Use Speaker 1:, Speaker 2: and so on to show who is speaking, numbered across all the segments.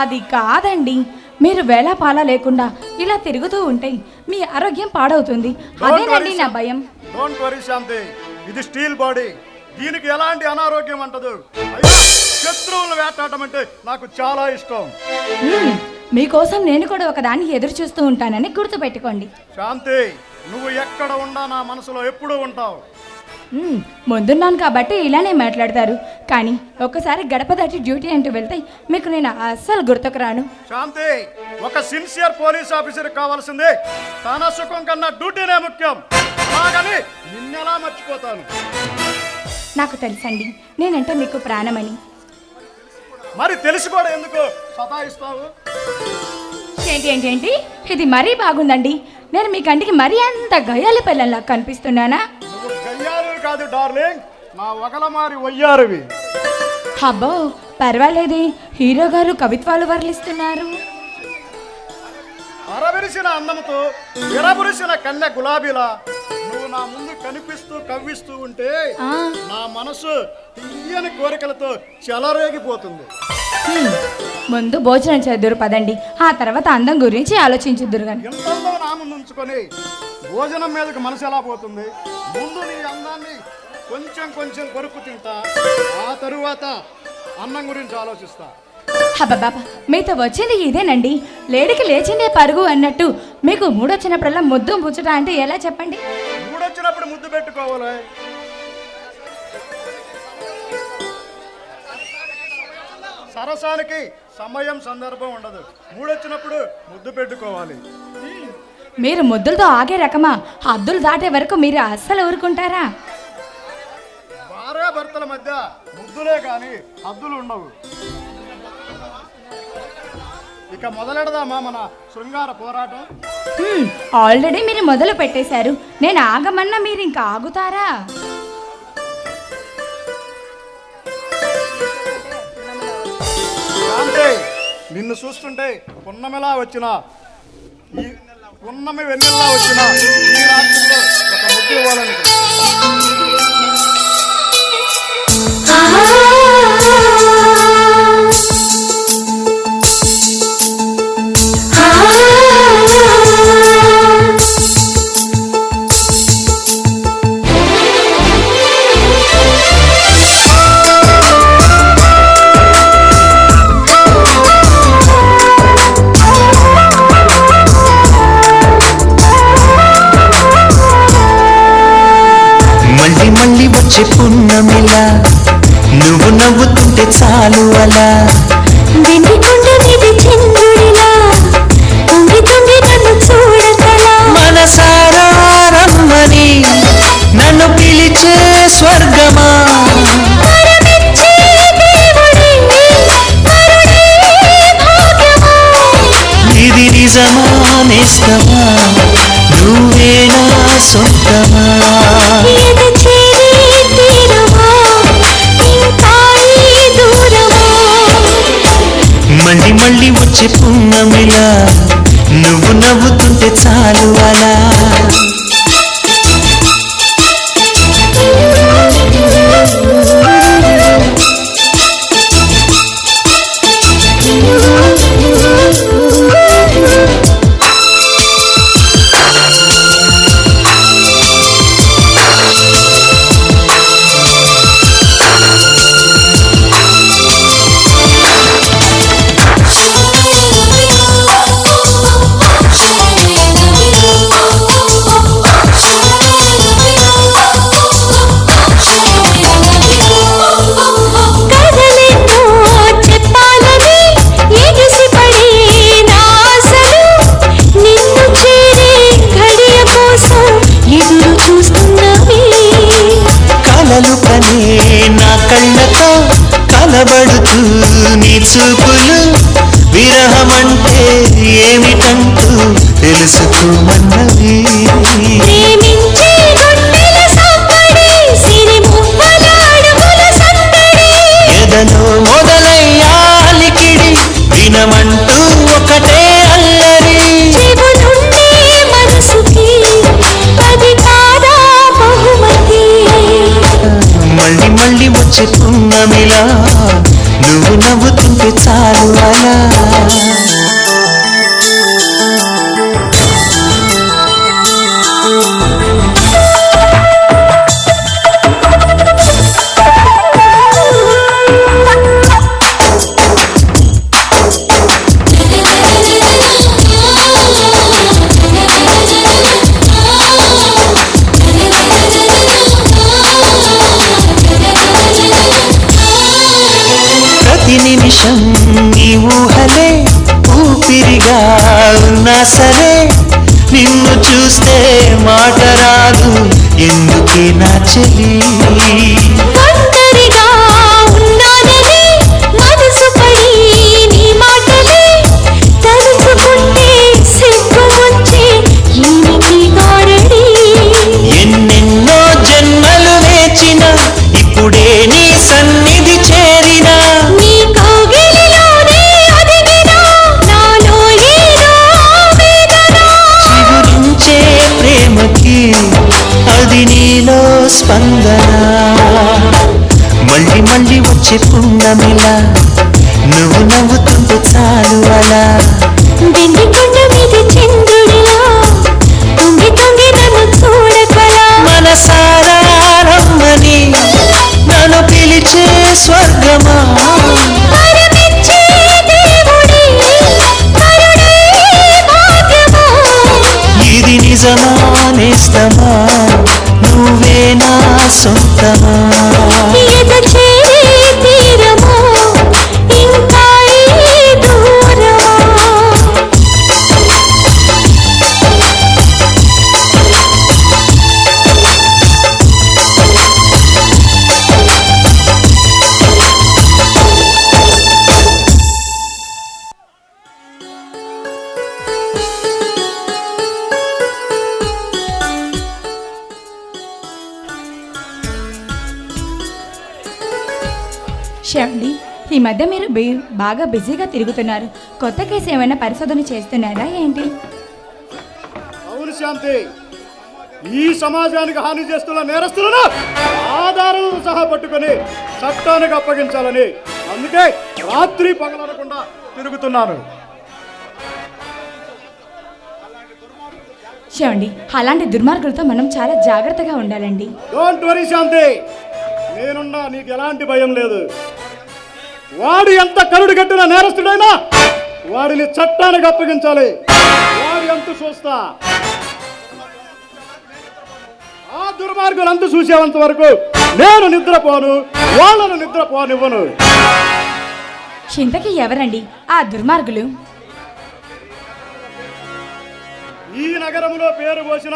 Speaker 1: అది కాదండి, మీరు వేళాపాల లేకుండా ఇలా తిరుగుతూ ఉంటే మీ ఆరోగ్యం పాడవుతుంది. అదేనండి నా భయం.
Speaker 2: డోంట్ వరీ శాంతి, ఇది స్టీల్ బాడీ, దీనికి ఎలాంటి అనారోగ్యం అంటదు. శత్రువులను వేటాడటం అంటే నాకు చాలా ఇష్టం.
Speaker 1: మీకోసం నేను కూడా ఒకదాన్ని ఎదురు చూస్తూ ఉంటానని గుర్తుపెట్టుకోండి.
Speaker 2: శాంతి, నువ్వు ఎక్కడ ఉండా నా మనసులో ఎప్పుడూ ఉంటావు.
Speaker 1: ముందున్నాను కాబట్టి ఇలానే మాట్లాడతారు, కానీ ఒక్కసారి గడప దాటి డ్యూటీ అంటూ వెళ్తే మీకు నేను అస్సలు గుర్తుకు రాను.
Speaker 2: శాంతి, ఒక సిన్సియర్ పోలీస్ ఆఫీసర్ కావాల్సింది తన సుఖం కన్నా డ్యూటీనే ముఖ్యం. అలాగని నిన్నెలా మర్చిపోతాను?
Speaker 1: నాకు తెలుసండి, నేనంటే మీకు ప్రాణమని.
Speaker 2: మరి తెలిసి కూడా ఎందుకు సతాయిస్తావు?
Speaker 1: ఏంటి ఇది మరీ బాగుందండి. నేను మీ కంటికి మరీ అంత గయ్యాలి పిల్లల్లా కనిపిస్తున్నానా?
Speaker 2: నువ్వు గయ్యారు కాదు డార్లింగ్, నా వగలమారి వయ్యారువి.
Speaker 1: అబ్బో పర్వాలేదే, హీరో గారు కవిత్వాలు వర్లిస్తున్నారు.
Speaker 2: అరవిరిసిన అందముతో విరబురిసిన కన్య గులాబీలా నువ్వు నా ముందు కనిపిస్తూ కవ్విస్తూ ఉంటే నా మనసు తీయని కోరికలతో చెలరేగిపోతుంది.
Speaker 1: ముందు భోజనం చేద్దురు పదండి, ఆ తర్వాత అందం గురించి ఆలోచించుద్దురు. కానీ
Speaker 2: ఎంత అందం నా ముందు ఉంచుకొని భోజనం మీదకి మనసు ఎలా పోతుంది? ముందు నీ అందాన్ని కొంచెం కొంచెం కొరుకు తింటా, ఆ తరువాత అన్నం గురించి ఆలోచిస్తా.
Speaker 1: బాబా, మీతో వచ్చింది ఇదేనండి, లేడికి లేచిందే పరుగు అన్నట్టు. మీకు మూడొచ్చినప్పుడల్లా ముద్దు ముచ్చట అంటే ఎలా చెప్పండి?
Speaker 2: మూడొచ్చినప్పుడు ముద్దు పెట్టుకోవాలి. సరసానికి సమయం సందర్భం ఉండదు, మూడొచ్చినప్పుడు ముద్దు పెట్టుకోవాలి.
Speaker 1: మీరు ముద్దులతో ఆగే రకమా? హద్దులు దాటే వరకు మీరు అస్సలు ఊరుకుంటారా?
Speaker 2: భార్యాభర్తల మధ్య ముద్దులే కానీ హద్దులు ఉండవు. ఇక మొదలెడదామా మన శృంగార పోరాటం?
Speaker 1: ఆల్రెడీ మీరు మొదలు పెట్టేశారు, నేను ఆగమన్నా మీరు ఇంకా ఆగుతారా?
Speaker 2: అంటే నిన్ను చూస్తుంటే పున్నమిలా వచ్చిన ఈ పున్నమి వెన్నెల్లా వచ్చిన ఈ రాత్రిలో ఒక ముద్దు ఇవ్వాలనుకుంటున్నా.
Speaker 3: మళ్ళీ వచ్చే పున్నమిలా నువ్వు నవ్వుతుంటే చాలు అలా
Speaker 4: వెండి కొండ మీద చంద్రుడిలా తొంగి తొంగి నన్ను చూడతలా
Speaker 3: మనసారా రమ్మని నన్ను పిలిచే స్వర్గమా ఇది నిజమా నేస్తమా నువ్వేనా సొంతమా మళ్ళీ మళ్ళీ వచ్చే పున్నమిలా నువ్వు నవ్వుతుంటే చాలు అలా నా కళ్ళతో కలబడుతూ నీ చూపులు విరహమంటే ఏమిటంటూ తెలుసుకోమన్నవి ఎదలో మొదలయ్యాలికిడి వినమంటూ ఒకటే అల్లరి మళ్ళీ మళ్ళీ వచ్చే పున్నమిలా నువ్వు నవ్వుతుంటే చాలు అలా ఒంటరిగా ఉన్నా సరే నిన్ను చూస్తే మాట రాదు ఎందుకే నా చెలి
Speaker 4: ఒంటరిగా ఉన్నానని మనసు పడి నీ మాటలే తలుచుకుంటే సిగ్గు వచ్చే ఏమిటి గారడి
Speaker 3: ఎన్నెన్నో జన్మలు వేచిన ఇప్పుడే నీ సన్నిధి చేరినా
Speaker 4: నీ కౌగిలిలోనే అదిగినా నాలో ఏదో వేదన
Speaker 3: చిగురించే ప్రేమకి అది నీలో స్పందన మళ్ళీ మళ్ళీ వచ్చే పున్నమిలా నువ్వు నవ్వుతుంటే చాలు అలా
Speaker 4: వెండి కొండ మీద చంద్రుడిలా తొంగి తొంగి నన్ను చూడకలా
Speaker 3: మనసారా రమ్మని నన్ను పిలిచే స్వర్గమా
Speaker 4: పరమిచ్చే దేవుడే కరుణే భాగ్యమా
Speaker 3: ఇది నిజమా నేస్తమా నువ్వే నా సొంతమా
Speaker 4: ఎద చేరే తీరమో ఇంకా ఈ దూరమా
Speaker 1: శివండి, ఈ మధ్య మీరు బాగా బిజీగా తిరుగుతున్నారు. కొత్త కేసు ఏమైనా పరిశోధన చేస్తున్నారా ఏంటి?
Speaker 2: అవును శాంతి, ఈ సమాజానికి హాని చేస్తున్న నేరస్తులను ఆధారాలను సహా పట్టుకొని చట్టానికి అప్పగించాలని అందుకే రాత్రి పగలనకుండా తిరుగుతున్నాను.
Speaker 1: శివండి, అలాంటి దుర్మార్గులతో మనం చాలా జాగ్రత్తగా ఉండాలండి.
Speaker 2: డోంట్ వరీ శాంతి, నేనున్నా, నీకు ఎలాంటి భయం లేదు. వాడు ఎంత కరుడు కట్టిన నేరస్తుడైనా వాడిని చట్టానికి అప్పగించాలి. వాడి అంత చూస్తా. ఆ దుర్మార్గులు అంత చూసేంత వరకు నేను నిద్రపోను, వాళ్ళను నిద్రపోనివ్వను.
Speaker 1: ఇంతకీ ఎవరండి ఆ దుర్మార్గులు?
Speaker 2: ఈ నగరంలో పేరు పోసిన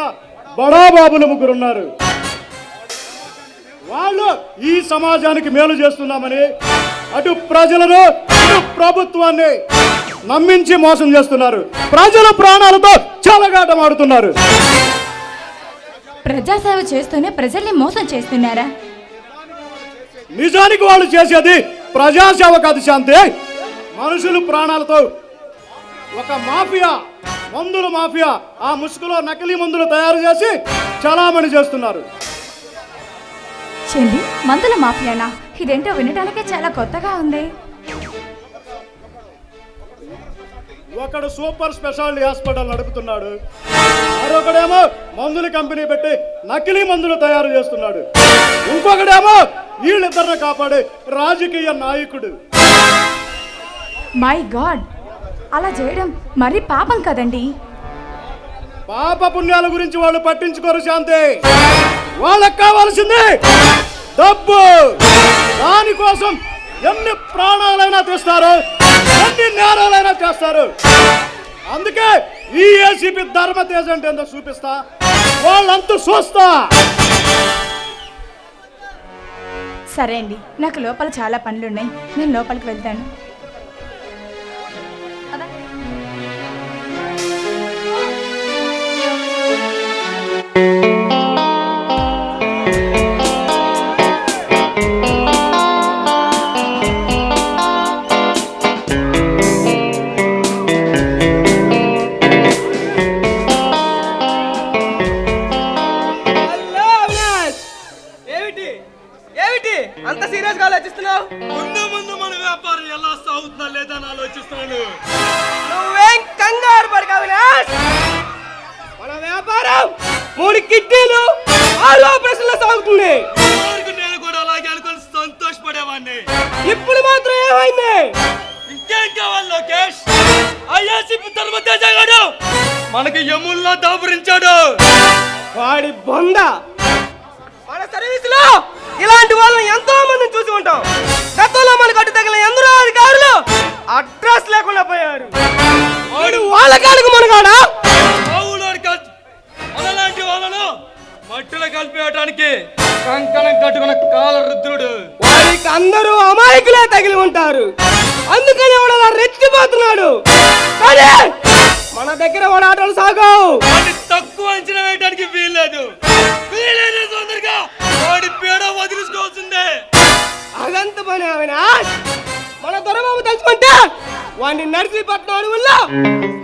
Speaker 2: బడాబాబులు ముగ్గురున్నారు. వాళ్ళు ఈ సమాజానికి మేలు చేస్తున్నామని అటు ప్రజలను ఇటు ప్రభుత్వాన్ని నమ్మించి మోసం చేస్తున్నారు. ప్రజల ప్రాణాలతో చెలగాటమాడుతున్నారు.
Speaker 1: ప్రజాసేవ చేస్తూనే ప్రజల్ని మోసం చేస్తున్నారా?
Speaker 2: నిజానికి వాళ్ళు చేసేది ప్రజాసేవ కాదు శాంతి, మనుషులు ప్రాణాలతో ఒక మాఫియా, మందుల మాఫియా ఆ ముసుగులో నకిలీ మందులు తయారు చేసి చలామణి చేస్తున్నారు.
Speaker 1: చెండి, మందుల మాఫియానా? ఇదేంటో వినడానికే చాలా కొత్తగా ఉంది.
Speaker 2: ఒకడు సూపర్ స్పెషాలిటీ హాస్పిటల్ నడుపుతున్నాడు, మరొకడేమో మందుల కంపెనీ పెట్టి నకిలీ మందులు తయారు చేస్తున్నాడు, ఇంకొకడేమో వీళ్ళిద్దరిని కాపాడే రాజకీయ నాయకుడు.
Speaker 1: మై గాడ్, అలా చేయడం మరీ పాపం కదండి.
Speaker 2: పాప పుణ్యాల గురించి వాళ్ళు పట్టించుకోరు శాంతి. వాళ్ళకి కావాల్సింది డబ్బు. దానికోసం ఎన్ని ప్రాణాలైనా తీస్తారు, ఎన్ని నేరాలైనా చేస్తారు. అందుకే ఈ ఏసీపీ ధర్మతేజ్ అంటే ఏందో చూపిస్తా, వాళ్ళంతా చూస్తా.
Speaker 1: సరే అండి, నాకు లోపల చాలా పనులున్నాయి, నేను లోపలికి వెళ్తాను.
Speaker 5: అంత సీరియస్ గా ఆలోచిస్తున్నావు?
Speaker 6: ముందు ముందు మన వ్యాపారం ఎలా సాగుతుందా లేదా అని ఆలోచిస్తున్నాను.
Speaker 5: నువ్వేం కంగారు పడకు అవినాష్. మన వ్యాపారం 3 కిట్టీలు 6 ఆపరేషన్లు సాగుతుంది.
Speaker 6: నేను కూడా అలాగే అనుకుని సంతోషపడేవాడిని.
Speaker 5: ఇప్పుడు మాత్రం ఏమైంది?
Speaker 6: ఇంకేం కావాలి లోకేష్? ఐఏసీపీ ధర్మతేజ గాడు మనకి యముల్లా దాపురించాడు.
Speaker 5: వాడి బొంద. మన సర్వీస్ లో ఇలాంటి వాళ్ళని ఎంతో మందిని చూసి ఉంటాం. గతంలో మనకు అడ్డు తగిలిన ఎందరో అధికారులు అడ్రస్ లేకుండా పోయారు. వాడు వాళ్ళ కాళ్ళకు మునగాడా?
Speaker 6: మనలాంటి వాళ్ళను మట్టిలో కలిపేయటానికి కంకణం కట్టుకున్న కాల రుద్రుడు.
Speaker 5: వాడికి అందరూ అమాయకులే తగిలి ఉంటారు, అందుకని వాడు అలా రెచ్చిపోతున్నాడు. కానీ మన దగ్గర వాడు ఆటలు సాగవు.
Speaker 6: వాడిని తక్కువ అంచనా వేయడానికి వీల్లేదు. వీలైన తొందరగా వాడి పీడ వదిలించుకోవాల్సిందే.
Speaker 5: అదంత పని అవినాష్. మన దొరబాబు తలుచుకుంటే వాడిని నర్సీపట్నం అడవుల్లో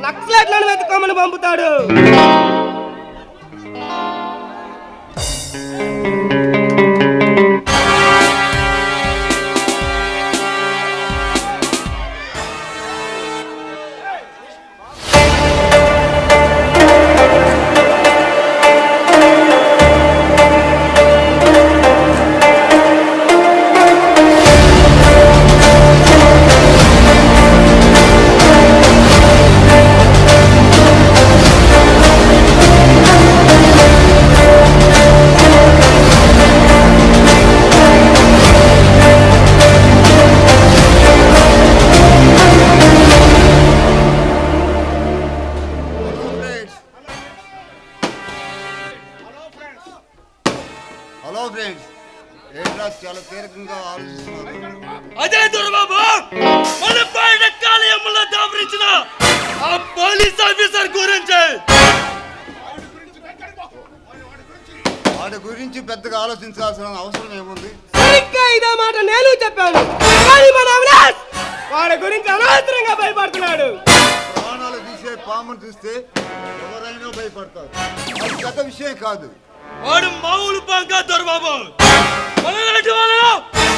Speaker 5: నక్సలైట్లను వెతుక్కోమని పంపుతాడు.
Speaker 7: హలో ఫ్రెండ్స్, ఏంట్రా చాలా తీరకంగా ఆలోచిస్తున్నారు?
Speaker 6: అదే దొరబాబు మన పైన కాలయములో దాపరించిన ఆ పోలీస్ ఆఫీసర్ గురించి.
Speaker 7: వాడి గురించి పెద్దగా ఆలోచించాల్సిన అవసరం ఏముంది?
Speaker 5: సరిగ్గా ఇదే మాట నేను చెప్పాను. కానీ మన అవినాష్ వాడి గురించి అనవసరంగా భయపడుతున్నాడు.
Speaker 7: ప్రాణాలు తీసే పామును చూస్తే ఎవరైనా భయపడతారు. అది పెద్ద విషయం కాదు.
Speaker 6: వాడు మామూలు పాంకా దొరబాబు. మనలాంటి వాళ్ళను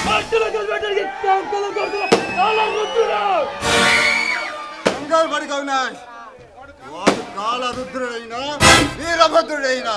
Speaker 6: మట్టిలో కలిపేయడానికి కంకణం కట్టుకున్న కాల రుద్రుడు.
Speaker 7: కంగారు పడి అవినాష్, వాడు కాల రుద్రుడైనా వీరభద్రుడైనా